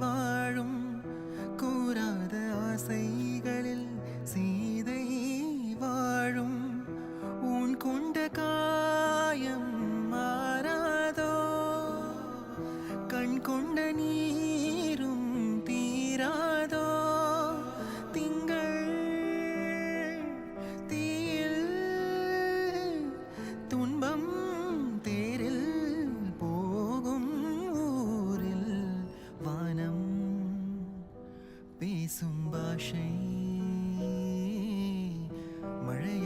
வாழும் கூறாத ஆசைகளில் சீதை வாழும் உன் கொண்ட காயம் மாறாதோ கண் கொண்ட நீரும் தீராதோ திங்கள் தீயில் துன்பம் தேரில் போகும் ஊரில் வானம் பேசும் பாஷை மழை